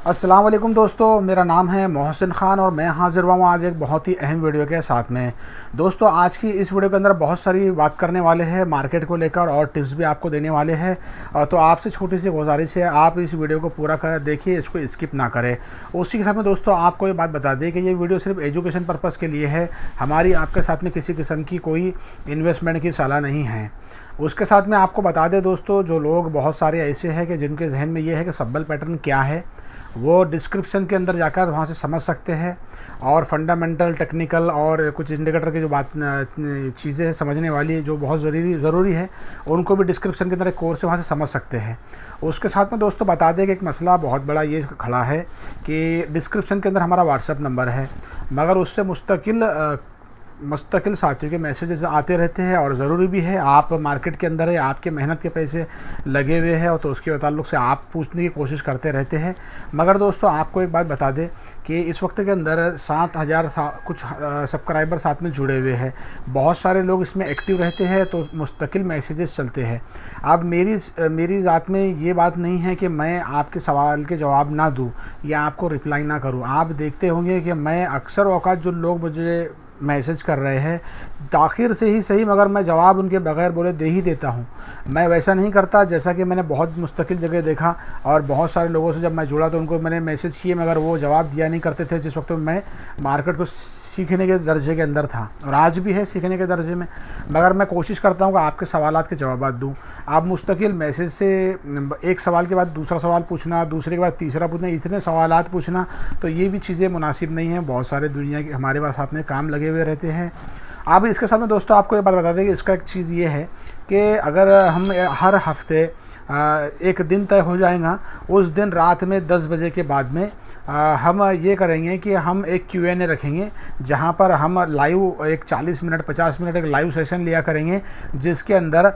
अस्सलाम वालेकुम दोस्तों, मेरा नाम है मोहसिन ख़ान और मैं हाज़िर हुआ हूँ आज एक बहुत ही अहम वीडियो के साथ में। दोस्तों, आज की इस वीडियो के अंदर बहुत सारी बात करने वाले हैं मार्केट को लेकर और टिप्स भी आपको देने वाले हैं। तो आपसे छोटी सी गुजारिश है, आप इस वीडियो को पूरा कर देखिए, इसको स्किप ना करें। उसी के साथ में दोस्तों आपको ये बात बता दें कि ये वीडियो सिर्फ एजुकेशन पर्पज़ के लिए है, हमारी आपके साथ में किसी किस्म की कोई इन्वेस्टमेंट की सलाह नहीं है। उसके साथ में आपको बता दें दोस्तों, जो लोग बहुत सारे ऐसे हैं कि जिनके जहन में ये है कि सब्बल पैटर्न क्या है, वो डिस्क्रिप्शन के अंदर जाकर वहाँ से समझ सकते हैं और फंडामेंटल, टेक्निकल और कुछ इंडिकेटर की जो बात चीज़ें हैं समझने वाली जो बहुत ज़रूरी है, उनको भी डिस्क्रिप्शन के अंदर एक कोर्स है, वहाँ से समझ सकते हैं। उसके साथ में दोस्तों बता दें कि एक मसला बहुत बड़ा ये खड़ा है कि डिस्क्रिप्शन के अंदर हमारा व्हाट्सएप नंबर है, मगर उससे मुस्तकिल साथियों के मैसेजेस आते रहते हैं और ज़रूरी भी है। आप मार्केट के अंदर है, आपके मेहनत के पैसे लगे हुए हैं और तो उसके ताल्लुक से आप पूछने की कोशिश करते रहते हैं। मगर दोस्तों आपको एक बात बता दें कि इस वक्त के अंदर 7,000 कुछ सब्सक्राइबर साथ में जुड़े हुए हैं। बहुत सारे लोग इसमें एक्टिव रहते हैं, तो मुस्तकिल मैसेजेस चलते हैं। अब मेरी ज़ात में ये बात नहीं है कि मैं आपके सवाल के जवाब ना दूँ या आपको रिप्लाई ना करूँ। आप देखते होंगे कि मैं अक्सर औकात जो लोग मुझे मैसेज कर रहे हैं ताख़िर से ही सही, मगर मैं जवाब उनके बगैर बोले दे ही देता हूं। मैं वैसा नहीं करता, जैसा कि मैंने बहुत मुस्तकिल जगह देखा और बहुत सारे लोगों से जब मैं जुड़ा तो उनको मैंने मैसेज किए, मगर वो जवाब दिया नहीं करते थे जिस वक्त मैं मार्केट को सीखने के दर्जे के अंदर था, और आज भी है सीखने के दर्जे में। मगर मैं कोशिश करता हूँ कि आपके सवालात के जवाब दूँ। आप मुस्तकिल मैसेज से एक सवाल के बाद दूसरा सवाल पूछना, दूसरे के बाद तीसरा पूछना, इतने सवालात पूछना, तो ये भी चीज़ें मुनासिब नहीं हैं। बहुत सारे दुनिया के हमारे पास साथ में काम लगे हुए रहते हैं। अब इसके साथ में दोस्तों आपको ये बात बता दें कि इसका एक चीज़ ये है कि अगर हम हर हफ्ते एक दिन तय हो जाएगा, उस दिन रात में 10 बजे के बाद में हम ये करेंगे कि हम एक Q&A रखेंगे, जहाँ पर हम लाइव एक 40 मिनट 50 मिनट एक लाइव सेशन लिया करेंगे, जिसके अंदर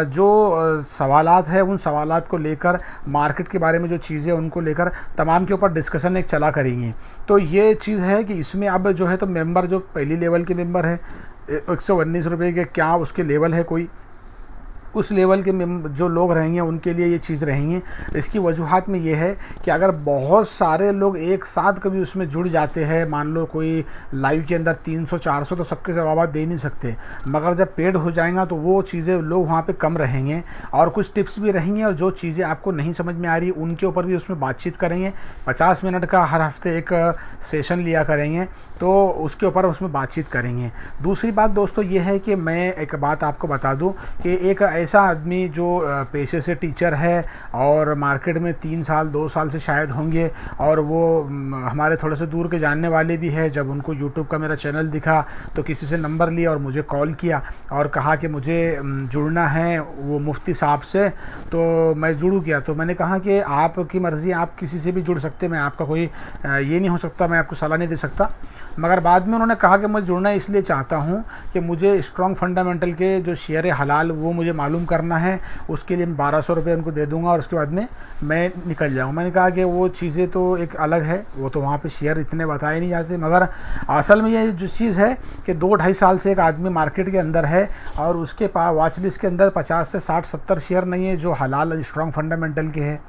जो सवालात है उन सवालात को लेकर, मार्केट के बारे में जो चीज़ें उनको लेकर तमाम के ऊपर डिस्कशन एक चला करेंगे। तो ये चीज़ है कि इसमें अब जो है तो मेंबर जो पहली लेवल के मेंबर है 119 रुपये के, क्या उसके लेवल है कोई, उस लेवल के जो लोग रहेंगे उनके लिए ये चीज़ रहेंगी। इसकी वजूहात में ये है कि अगर बहुत सारे लोग एक साथ कभी उसमें जुड़ जाते हैं, मान लो कोई लाइव के अंदर 300-400, तो सबके जवाब दे नहीं सकते। मगर जब पेड हो जाएगा तो वो चीज़ें लोग वहाँ पे कम रहेंगे और कुछ टिप्स भी रहेंगी, और जो चीज़ें आपको नहीं समझ में आ रही उनके ऊपर भी उसमें बातचीत करेंगे। 50 मिनट का हर हफ्ते एक सेशन लिया करेंगे, तो उसके ऊपर उसमें बातचीत करेंगे। दूसरी बात दोस्तों ये है कि मैं एक बात आपको बता दूं कि एक ऐसा आदमी जो पेशे से टीचर है और मार्केट में 3 साल 2 साल से शायद होंगे, और वो हमारे थोड़े से दूर के जानने वाले भी है, जब उनको यूट्यूब का मेरा चैनल दिखा तो किसी से नंबर लिया और मुझे कॉल किया और कहा कि मुझे जुड़ना है वो मुफ्ती साहब से, तो मैं जुड़ू किया। तो मैंने कहा कि आपकी मर्ज़ी, आप किसी से भी जुड़ सकते, मैं आपका कोई ये नहीं हो सकता, मैं आपको सलाह नहीं दे सकता। मगर बाद में उन्होंने कहा कि मैं जुड़ना इसलिए चाहता हूं कि मुझे स्ट्रॉन्ग फंडामेंटल के जो शेयर हलाल वो मुझे मालूम करना है, उसके लिए मैं 1200 रुपये उनको दे दूंगा और उसके बाद में मैं निकल जाऊंगा। मैंने कहा कि वो चीज़ें तो एक अलग है, वो तो वहाँ पे शेयर इतने बताए नहीं जाते, मगर असल में ये जो चीज़ है कि 2-2.5 साल से एक आदमी मार्केट के अंदर है और उसके पास वॉच लिस्ट के अंदर 50 से 60-70 शेयर नहीं है जो हलाल स्ट्रॉन्ग फंडामेंटल के हैं।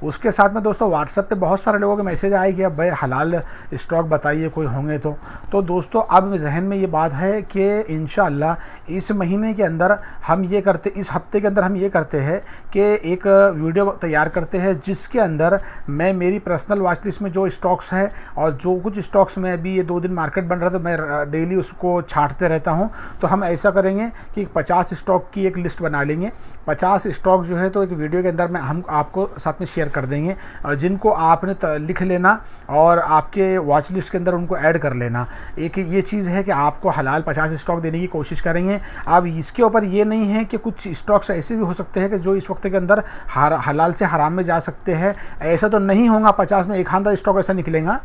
उसके साथ में दोस्तों व्हाट्सएप पे बहुत सारे लोगों के मैसेज आए कि अब भाई हलाल स्टॉक बताइए कोई होंगे तो दोस्तों अब जहन में ये बात है कि इंशाअल्लाह इस महीने के अंदर हम ये करते, इस हफ्ते के अंदर हम ये करते हैं कि एक वीडियो तैयार करते हैं जिसके अंदर मैं मेरी पर्सनल वॉच लिस्ट में जो स्टॉक्स है और जो कुछ स्टॉक्स में अभी ये 2 दिन मार्केट बन रहा है तो मैं डेली उसको छांटते रहता हूँ। तो हम ऐसा करेंगे कि 50 स्टॉक की एक लिस्ट बना लेंगे। 50 स्टॉक जो है तो एक वीडियो के अंदर में हम आपको साथ में शेयर कर देंगे, और जिनको आपने लिख लेना और आपके वॉच लिस्ट के अंदर उनको ऐड कर लेना। एक ये चीज़ है कि आपको हलाल 50 स्टॉक देने की कोशिश करेंगे। अब इसके ऊपर ये नहीं है कि कुछ स्टॉक्स ऐसे भी हो सकते हैं कि जो इस वक्त के अंदर हलाल से हराम में जा सकते हैं, ऐसा तो नहीं होगा। 50 में एक आधा स्टॉक ऐसा निकलेगा,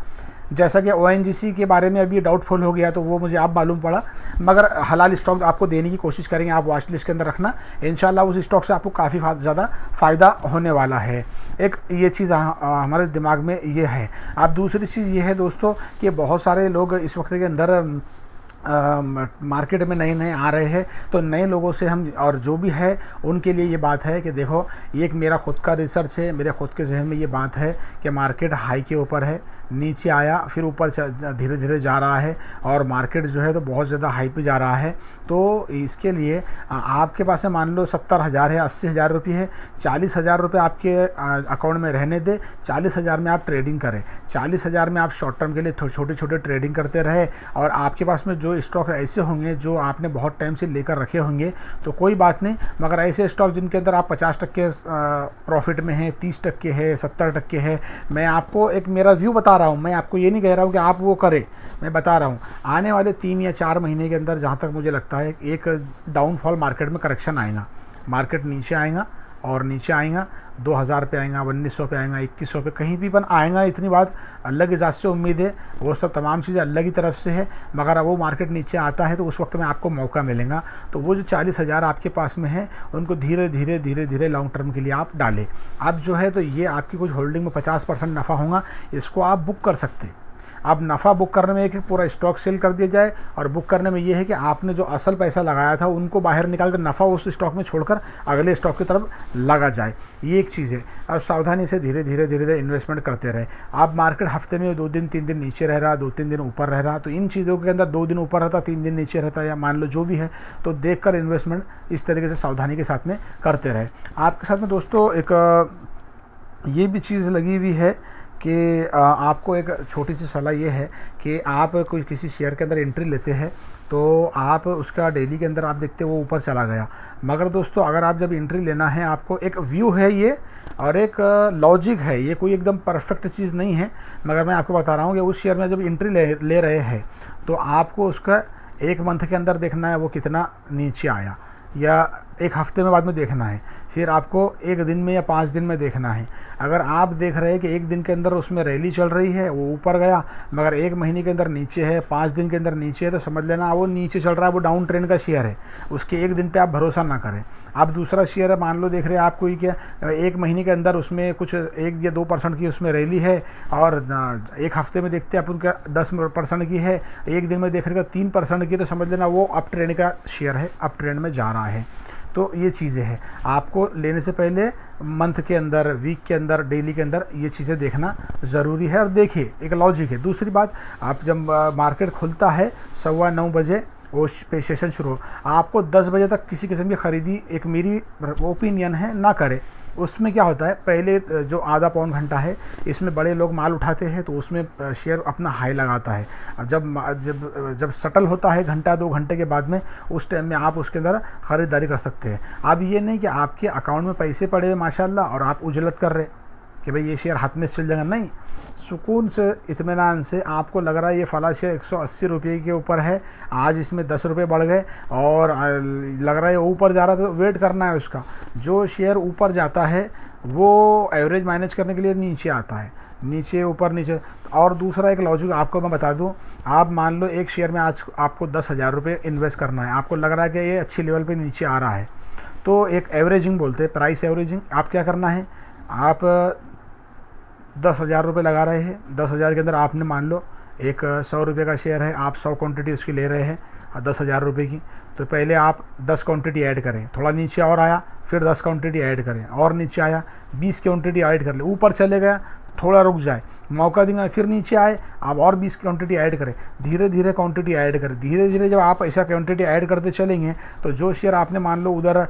जैसा कि ONGC के बारे में अभी डाउटफुल हो गया तो वो मुझे आप मालूम पड़ा, मगर हलाल स्टॉक आपको देने की कोशिश करेंगे, आप वॉच लिस्ट के अंदर रखना। इंशाल्लाह उस स्टॉक से आपको काफ़ी ज़्यादा फ़ायदा होने वाला है। एक ये चीज़ हमारे दिमाग में ये है। अब दूसरी चीज़ ये है दोस्तों कि बहुत सारे लोग इस वक्त के अंदर मार्केट में नए नए आ रहे हैं, तो नए लोगों से हम, और जो भी है उनके लिए ये बात है कि देखो, ये एक मेरा खुद का रिसर्च है, मेरे खुद के जहन में ये बात है कि मार्केट हाई के ऊपर है, नीचे आया, फिर ऊपर धीरे धीरे जा रहा है, और मार्केट जो है तो बहुत ज़्यादा हाई पे जा रहा है। तो इसके लिए आपके पास में मान लो 70,000 है, 80,000 रुपये है, 40,000 रुपये आपके अकाउंट में रहने दे, 40,000 में आप ट्रेडिंग करें, 40,000 में आप शॉर्ट टर्म के लिए छोटे छोटे ट्रेडिंग करते रहे, और आपके पास में जो स्टॉक ऐसे होंगे जो आपने बहुत टाइम से लेकर रखे होंगे तो कोई बात नहीं, मगर ऐसे स्टॉक जिनके अंदर आप 50% प्रॉफिट में है, 30% है, 70% है, मैं आपको एक मेरा व्यू बता रहा हूँ, मैं आपको ये नहीं कह रहा हूँ कि आप वो करें, मैं बता रहा हूँ आने वाले 3 या 4 महीने के अंदर जहाँ तक मुझे लगता है एक डाउनफॉल मार्केट में करेक्शन आएगा, मार्केट नीचे आएगा, और नीचे आएगा 2000 पे आएगा, 1900 पे आएगा, 2100 पे कहीं भी आएगा, इतनी बात अल्लाह की ज़ात से उम्मीद है, वो सब तमाम चीज़ें अल्लाह की तरफ से है, मगर वो मार्केट नीचे आता है तो उस वक्त में आपको मौका मिलेगा। तो वो जो 40,000 आपके पास में है उनको धीरे धीरे धीरे धीरे लॉन्ग टर्म के लिए आप डालें। अब जो है तो ये आपकी कुछ होल्डिंग में 50% नफ़ा होगा, इसको आप बुक कर सकते हैं। अब नफ़ा बुक करने में एक पूरा स्टॉक सेल कर दिया जाए, और बुक करने में ये है कि आपने जो असल पैसा लगाया था उनको बाहर निकाल कर नफ़ा उस स्टॉक में छोड़कर अगले स्टॉक की तरफ लगा जाए, ये एक चीज़ है। और सावधानी से धीरे धीरे धीरे धीरे इन्वेस्टमेंट करते रहे। आप मार्केट हफ्ते में 2 दिन 3 दिन नीचे रह रहा, 2-3 दिन ऊपर रह रहा, तो इन चीज़ों के अंदर 2 दिन ऊपर रहता, 3 दिन नीचे रहता, या मान लो जो भी है, तो देख कर इन्वेस्टमेंट इस तरीके से सावधानी के साथ में करते रहे। आपके साथ में दोस्तों एक ये भी चीज़ लगी हुई है कि आपको एक छोटी सी सलाह ये है कि आप कोई किसी शेयर के अंदर एंट्री लेते हैं तो आप उसका डेली के अंदर आप देखते हो वो ऊपर चला गया, मगर दोस्तों अगर आप जब एंट्री लेना है, आपको एक व्यू है ये और एक लॉजिक है, ये कोई एकदम परफेक्ट चीज़ नहीं है, मगर मैं आपको बता रहा हूँ कि उस शेयर में जब एंट्री ले रहे हैं तो आपको उसका 1 मंथ के अंदर देखना है वो कितना नीचे आया, या 1 हफ्ते में बाद में देखना है, फिर आपको 1 दिन में या 5 दिन में देखना है। अगर आप देख रहे हैं कि 1 दिन के अंदर उसमें रैली चल रही है, वो ऊपर गया, मगर 1 महीने के अंदर नीचे है, 5 दिन के अंदर नीचे है, तो समझ लेना वो नीचे चल रहा है, वो डाउन ट्रेंड का शेयर है, उसके 1 दिन पे आप भरोसा ना करें। आप दूसरा शेयर है, मान लो देख रहे हैं आप कोई क्या 1 महीने के अंदर उसमें कुछ 1 या 2% की उसमें रैली है, और 1 हफ्ते में देखते हैं आप उनका 10% की है, 1 दिन में देख रहे 3% की, तो समझ लेना वो अप ट्रेंड का शेयर है, अप ट्रेंड में जा रहा है। तो ये चीज़ें हैं, आपको लेने से पहले मंथ के अंदर, वीक के अंदर, डेली के अंदर ये चीज़ें देखना ज़रूरी है। और देखिए एक लॉजिक है। दूसरी बात, आप जब मार्केट खुलता है 9:15 बजे वो पे सेशन शुरू हो, आपको 10 बजे तक किसी किस्म की ख़रीदी, एक मेरी ओपिनियन है, ना करें। उसमें क्या होता है, पहले जो आधा पौन घंटा है इसमें बड़े लोग माल उठाते हैं, तो उसमें शेयर अपना हाई लगाता है। अब जब सटल होता है 1-2 घंटे के बाद में, उस टाइम में आप उसके अंदर ख़रीदारी कर सकते हैं। अब ये नहीं कि आपके अकाउंट में पैसे पड़े हैं माशाल्लाह और आप उजलत कर रहे कि भाई ये शेयर हाथ में चल जाएगा, नहीं, सुकून से, इत्मीनान से आपको लग रहा है ये फला शेयर 180 रुपये के ऊपर है, आज इसमें 10 रुपये बढ़ गए और लग रहा है ऊपर जा रहा है, तो वेट करना है उसका। जो शेयर ऊपर जाता है वो एवरेज मैनेज करने के लिए नीचे आता है, नीचे ऊपर नीचे। और दूसरा एक लॉजिक आपको मैं बता दूं, आप मान लो एक शेयर में आज आपको 10,000 रुपये इन्वेस्ट करना है, आपको लग रहा है कि ये अच्छी लेवल पे नीचे आ रहा है, तो एक एवरेजिंग बोलते हैं, प्राइस एवरेजिंग। आप क्या करना है, आप 10,000 रुपये लगा रहे हैं, 10,000 के अंदर आपने मान लो एक 100 रुपये का शेयर है, आप 100 क्वांटिटी उसकी ले रहे हैं 10,000 रुपये की, तो पहले आप 10 क्वांटिटी ऐड करें, थोड़ा नीचे और आया, फिर 10 क्वांटिटी ऐड करें, और नीचे आया 20 क्वांटिटी ऐड कर ले, ऊपर चले गया थोड़ा रुक जाए, मौका देंगे, फिर नीचे आए आप और 20 क्वांटिटी ऐड करें, धीरे धीरे क्वांटिटी ऐड करें। धीरे धीरे जब आप ऐसा क्वांटिटी ऐड करते चलेंगे तो जो शेयर आपने मान लो उधर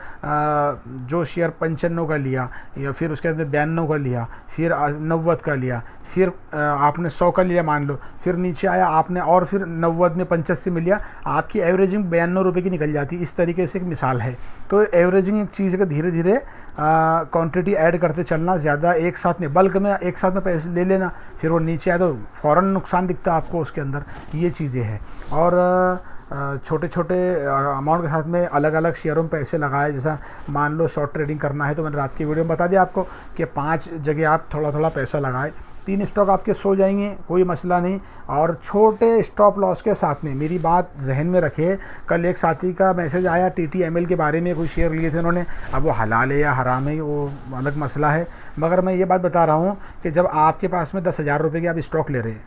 जो शेयर 95 का लिया, या फिर उसके अंदर 92 का लिया, फिर 90 का लिया, फिर आपने 100 का लिया मान लो, फिर नीचे आया आपने और फिर 90 में 85 में लिया, आपकी एवरेजिंग 92 रुपये की निकल जाती है। इस तरीके से एक मिसाल है। तो एवरेजिंग एक चीज़ का धीरे धीरे क्वांटिटी ऐड करते चलना, ज़्यादा एक साथ में, बल्क में एक साथ में पैसे ले लेना, फिर वो नीचे आए तो फ़ौरन नुकसान दिखता है आपको उसके अंदर, ये चीज़ें हैं। और छोटे छोटे अमाउंट के साथ में अलग अलग शेयरों में पैसे लगाए, जैसा मान लो शॉर्ट ट्रेडिंग करना है तो मैंने रात की वीडियो में बता दिया आपको कि 5 जगह आप थोड़ा थोड़ा पैसा लगाए, 3 स्टॉक आपके सो जाएंगे, कोई मसला नहीं। और छोटे स्टॉप लॉस के साथ में मेरी बात जहन में रखिए, कल एक साथी का मैसेज आया TTML के बारे में, कोई शेयर लिए थे उन्होंने, अब वो हलाल है या हराम है वो अलग मसला है, मगर मैं ये बात बता रहा हूँ कि जब आपके पास में 10,000 रुपये की आप स्टॉक ले रहे हैं,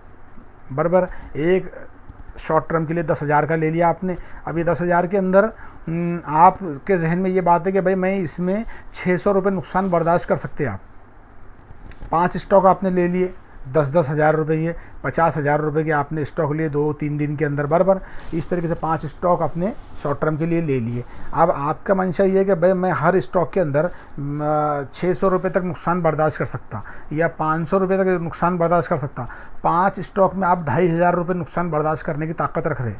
बराबर शॉर्ट टर्म के लिए 10,000 का ले लिया आपने। अब ये 10,000 के अंदर आपके जहन में ये बात है कि भाई मैं इसमें 600 रुपये नुकसान बर्दाश्त कर सकते हैं आप। 5 स्टॉक आपने ले लिए, 10-10 हज़ार रुपये, 50,000 रुपये के आपने स्टॉक लिए 2-3 दिन के अंदर बराबर। इस तरीके से 5 स्टॉक आपने शॉर्ट टर्म के लिए ले लिए। अब आपका मंशा ये है कि भाई मैं हर स्टॉक के अंदर 600 रुपये तक नुकसान बर्दाश्त कर सकता या 500 रुपये तक नुकसान बर्दाश्त कर सकता। 5 स्टॉक में आप 2,500 रुपये नुकसान बर्दाश्त करने की ताकत रख रहे,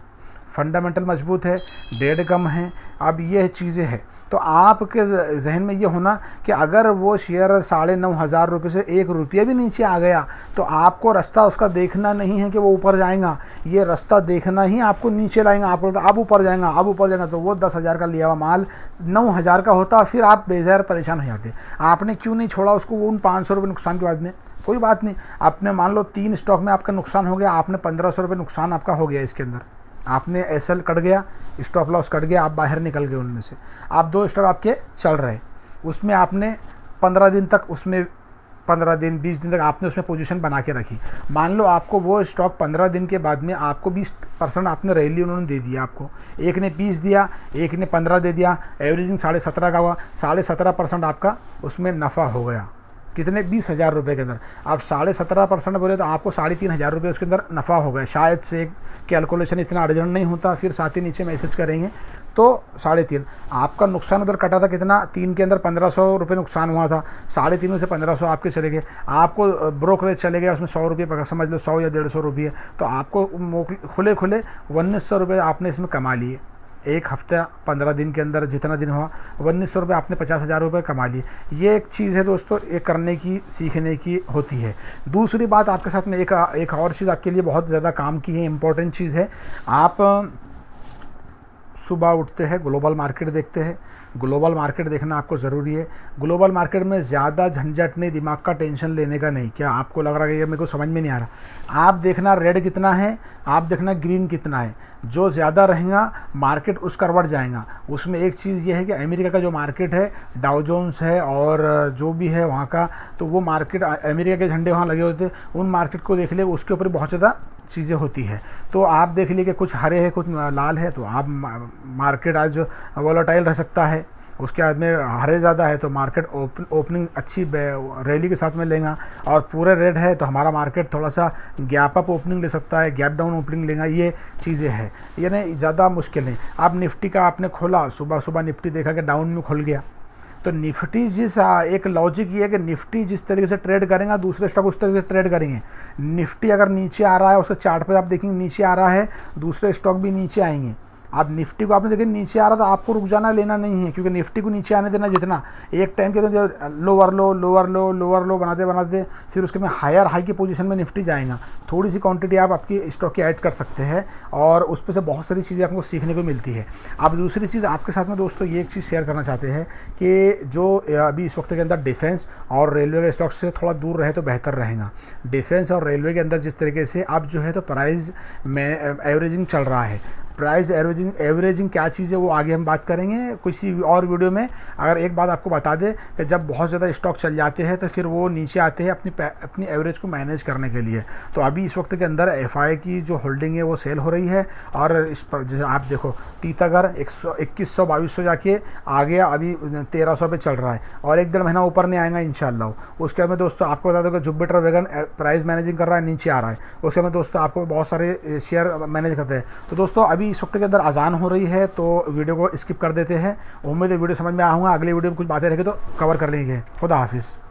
फंडामेंटल मजबूत है, डेट कम है। अब ये चीज़ें हैं तो आपके जहन में ये होना कि अगर वो शेयर 9,500 रुपये से 1 रुपया भी नीचे आ गया तो आपको रास्ता उसका देखना नहीं है कि वो ऊपर जाएगा, ये रास्ता देखना ही आपको नीचे लाएगा। आपको अब ऊपर जाएगा, अब ऊपर जाएगा, तो वो 10,000 का लिया हुआ माल 9,000 का होता, फिर आप बेजार परेशान हो जाते। आपने क्यों नहीं छोड़ा उसको उन 500 रुपये नुकसान के बाद में? कोई बात नहीं, आपने मान लो 3 स्टॉक में आपका नुकसान हो गया, आपने 1,500 रुपये नुकसान आपका हो गया इसके अंदर, आपने एसएल कट गया, स्टॉप लॉस कट गया, आप बाहर निकल गए उनमें से। आप 2 स्टॉक आपके चल रहे, उसमें आपने 15 दिन तक, उसमें 15 दिन 20 दिन तक आपने उसमें पोजीशन बना के रखी। मान लो आपको वो स्टॉक 15 दिन के बाद में आपको 20% आपने रैली उन्होंने दे दिया, आपको एक ने 20 दिया, एक ने 15 दे दिया, एवरेजिंग 17.5 का हुआ, 17.5% आपका उसमें नफ़ा हो गया। कितने? 20,000 रुपये के अंदर। आप 17.5% बोले तो आपको 3,500 रुपये उसके अंदर नफ़ा हो गया। शायद से कैलकुलेशन इतना अर्जेंट नहीं होता, फिर साथ ही नीचे मैसेज करेंगे तो 3.5 आपका नुकसान उधर कटा था कितना? 3 के अंदर 1,500 रुपये नुकसान हुआ था, 3.5 में से 1,500 आपके चले गए। आपको ब्रोकरेज चले गया उसमें 100 रुपये, समझ लो 100 या 150 रुपये, तो आपको खुले 1900 रुपये आपने इसमें कमा लिए। एक हफ्ता 15 दिन के अंदर जितना दिन हुआ 1900 रुपये आपने 50,000 रुपये कमा लिए। ये एक चीज़ है दोस्तों, एक करने की, सीखने की होती है। दूसरी बात आपके साथ में एक और चीज़ आपके लिए बहुत ज़्यादा काम की है, इम्पोर्टेंट चीज़ है। आप सुबह उठते हैं, ग्लोबल मार्केट देखते हैं। ग्लोबल मार्केट देखना आपको ज़रूरी है। ग्लोबल मार्केट में ज़्यादा झंझट नहीं, दिमाग का टेंशन लेने का नहीं। क्या आपको लग रहा है कि मेरे को समझ में नहीं आ रहा? आप देखना रेड कितना है, आप देखना ग्रीन कितना है। जो ज़्यादा रहेगा मार्केट उस करवट जाएगा। उसमें एक चीज़ ये है कि अमेरिका का जो मार्केट है, डाउ जोन्स है और जो भी है वहाँ का, तो वो मार्केट अमेरिका के झंडे वहाँ लगे होते, उन मार्केट को देख ले, उसके ऊपर बहुत ज़्यादा चीज़ें होती है। तो आप देख लीजिए कि कुछ हरे है, कुछ लाल है, तो आप मार्केट आज वोलेटाइल रह सकता है। उसके बाद में हरे ज़्यादा है तो मार्केट ओपनिंग अच्छी रैली के साथ में लेगा, और पूरे रेड है तो हमारा मार्केट थोड़ा सा गैप अप ओपनिंग ले सकता है, गैप डाउन ओपनिंग लेगा। ये चीज़ें हैं, ये नहीं ज़्यादा मुश्किल नहीं। आप निफ्टी का आपने खोला, सुबह सुबह निफ्टी देखा कि डाउन में खुल गया, तो निफ्टी एक लॉजिक ये है कि निफ्टी जिस तरीके से ट्रेड करेगा दूसरे स्टॉक उस तरीके से ट्रेड करेंगे। निफ्टी अगर नीचे आ रहा है, उसके चार्ट पे आप देखेंगे नीचे आ रहा है, दूसरे स्टॉक भी नीचे आएंगे। आप निफ्टी को आपने देखिए नीचे आ रहा था, आपको रुक जाना, लेना नहीं है, क्योंकि निफ्टी को नीचे आने देना जितना एक टाइम के जो लोअर लो लोअर लो लोअर लो बनाते बनाते फिर उसके में हायर हाई की पोजीशन में निफ्टी जाएगा। थोड़ी सी क्वांटिटी आप आपकी स्टॉक की ऐड कर सकते हैं और उस पर से बहुत सारी चीज़ें आपको सीखने को मिलती है। अब दूसरी चीज़ आपके साथ में दोस्तों ये एक चीज़ शेयर करना चाहते हैं कि जो अभी इस वक्त के अंदर डिफेंस और रेलवे के स्टॉक से थोड़ा दूर रहे तो बेहतर रहेगा। डिफेंस और रेलवे के अंदर जिस तरीके से अब जो है तो प्राइस में एवरेजिंग चल रहा है, प्राइस एवरेजिंग क्या चीज़ है वो आगे हम बात करेंगे किसी और वीडियो में। अगर एक बात आपको बता दें कि जब बहुत ज़्यादा स्टॉक चल जाते हैं तो फिर वो नीचे आते हैं अपनी एवरेज को मैनेज करने के लिए। तो अभी इस वक्त के अंदर एफआई की जो होल्डिंग है वो सेल हो रही है, और इस पर जैसे आप देखो तीतागर 2100-2200 जाके आ गया, अभी 1300 पे चल रहा है और 1-1.5 महीना ऊपर नहीं आएगा इंशाल्लाह। उसके बाद में दोस्तों आपको बता दो कि जुपिटर वैगन प्राइस मैनेजिंग कर रहा है, नीचे आ रहा है। उसके बाद दोस्तों आपको बहुत सारे शेयर मैनेज करते हैं। तो दोस्तों अभी इस वक्त के अंदर अजान हो रही है तो वीडियो को स्किप कर देते हैं। उम्मीद है वीडियो समझ में आऊँगा, अगली वीडियो में कुछ बातें रहेगी तो कवर कर लेंगे। खुदा हाफिज़।